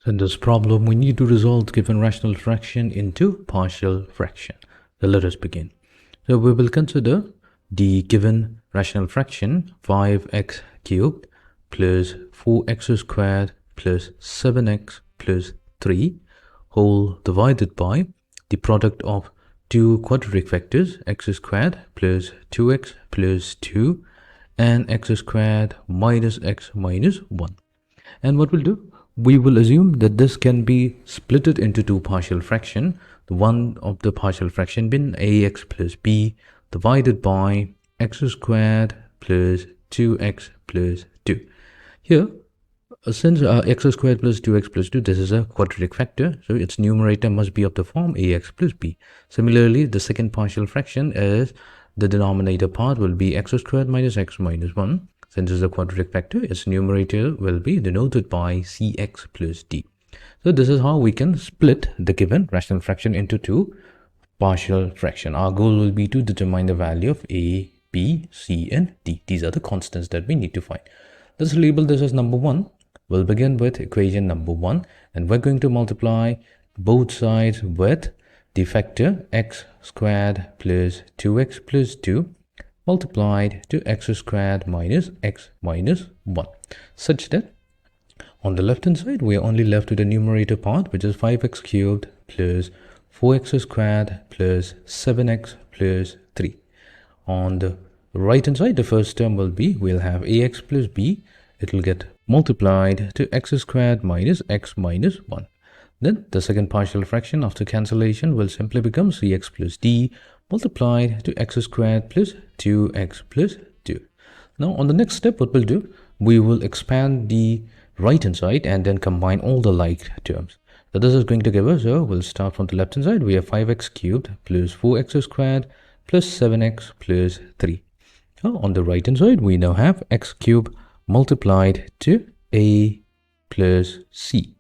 In this problem, we need to resolve the given rational fraction into partial fraction. So let us begin. So we will consider the given rational fraction 5x cubed plus 4x squared plus 7x plus 3 whole divided by the product of two quadratic vectors x squared plus 2x plus 2 and x squared minus x minus 1. And what we'll do? We will assume that this can be splitted into two partial fractions. The one of the partial fraction being ax plus b divided by x squared plus 2x plus 2. Here, since x squared plus 2x plus 2, this is a quadratic factor, so its numerator must be of the form ax plus b. Similarly, the second partial fraction is the denominator part will be x squared minus x minus 1. Since it's a quadratic factor, its numerator will be denoted by cx plus d. So this is how we can split the given rational fraction into two partial fractions. Our goal will be to determine the value of a, b, c, and d. These are the constants that we need to find. Let's label this as number 1. We'll begin with equation number 1, and we're going to multiply both sides with the factor x squared plus 2x plus 2 multiplied to x squared minus x minus 1, such that on the left hand side we are only left with the numerator part, which is 5x cubed plus 4x squared plus 7x plus 3. On the right hand side, the first term will be, we'll have ax plus b, it will get multiplied to x squared minus x minus 1. Then the second partial fraction after cancellation will simply become cx plus d multiplied to x squared plus 2x plus 2. Now on the next step, what we'll do, we will expand the right hand side and then combine all the like terms. So this is going to give us, so we'll start from the left hand side. We have 5x cubed plus 4x squared plus 7x plus 3. Now on the right hand side, we now have x cubed multiplied to a plus c.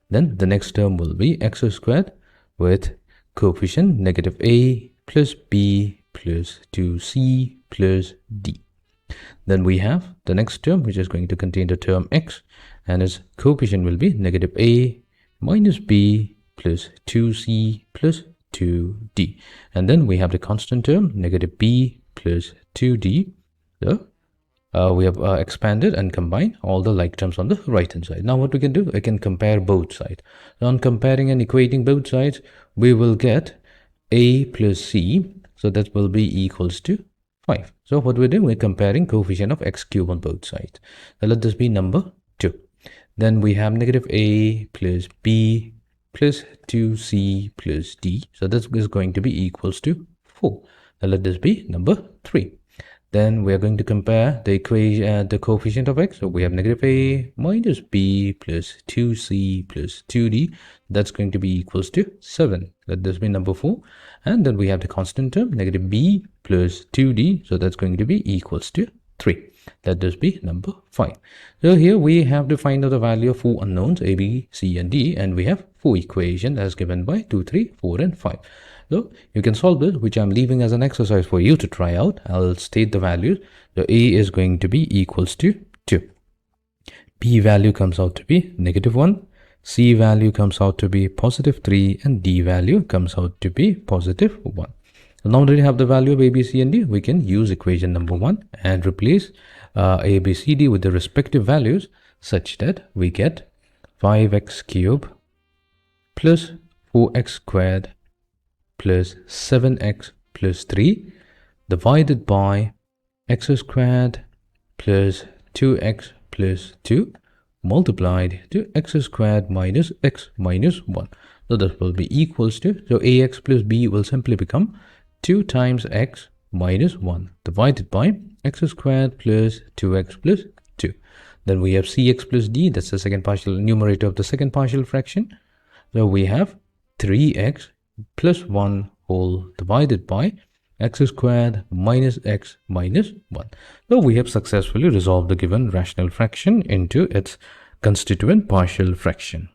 Then the next term will be x squared with coefficient negative a plus b plus 2c plus d. Then we have the next term, which is going to contain the term x, and its coefficient will be negative a minus b plus 2c plus 2d. And then we have the constant term negative b plus 2d. So we have expanded and combined all the like terms on the right hand side. Now what we can do, we can compare both sides. So on comparing and equating both sides, we will get a plus c, so that will be equals to 5. So what we're doing, we're comparing coefficient of x cubed on both sides. So let this be number 2. Then we have negative a plus b plus 2c plus d, so this is going to be equals to 4. Now let this be number 3. Then we are going to compare the equation, the coefficient of x. So we have negative a minus b plus 2c plus 2d. That's going to be equals to 7. Let this be number 4. And then we have the constant term, negative b plus 2d. So that's going to be equals to 3. Let this be number 5. So here we have to find out the value of 4 unknowns, a, b, c, and d. And we have 4 equations as given by 2, 3, 4, and 5. So you can solve this, which I'm leaving as an exercise for you to try out. I'll state the values. So a is going to be equals to 2. B value comes out to be negative 1. C value comes out to be positive 3. And D value comes out to be positive 1. So now that we have the value of a, b, c, and d, we can use equation number 1 and replace a, b, c, d with the respective values, such that we get 5x cubed plus 4x squared plus 7x plus 3 divided by x squared plus 2x plus 2 multiplied to x squared minus x minus 1. So that will be equals to, so ax plus b will simply become 2 times x minus 1 divided by x squared plus 2x plus 2. Then we have cx plus d, that's the second partial numerator of the second partial fraction. So we have 3x plus 1 whole divided by x squared minus x minus 1. So we have successfully resolved the given rational fraction into its constituent partial fraction.